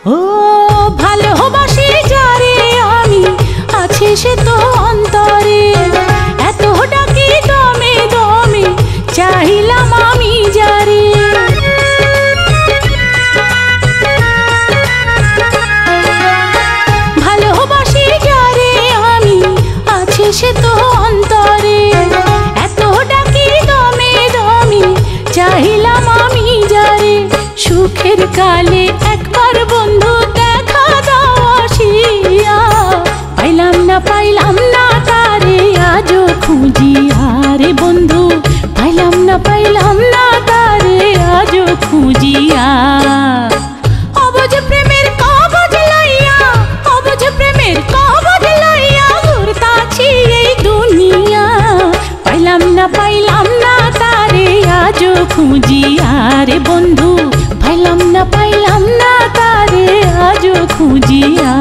ও ভালোবাসি যারে আমি, আছে সে তো অন্তরে, এত ডাকি দমে দমে চাহিলাম আমি যারে। ভালোবাসি যারে আমি, আছে সে তো অন্তরে, এত ডাকি দমে দমে চাহিলাম আমি যারে। সুখের কালে একবার বন্ধু দেখা দাও আসিয়া, পাইলাম না তারে আজও খুঁজিয়া রে বন্ধু, পাইলাম না তারে আজও খুঁজিয়া। অবুঝ প্রেমের কবজ লইয়া, অবুঝ প্রেমের কবজ লইয়া ঘুরতাছি এই দুনিয়া, পাইলাম না তারে আজও খুঁজিয়া রে বন্ধু, পাইলাম না তারে আজও খুঁজিয়া।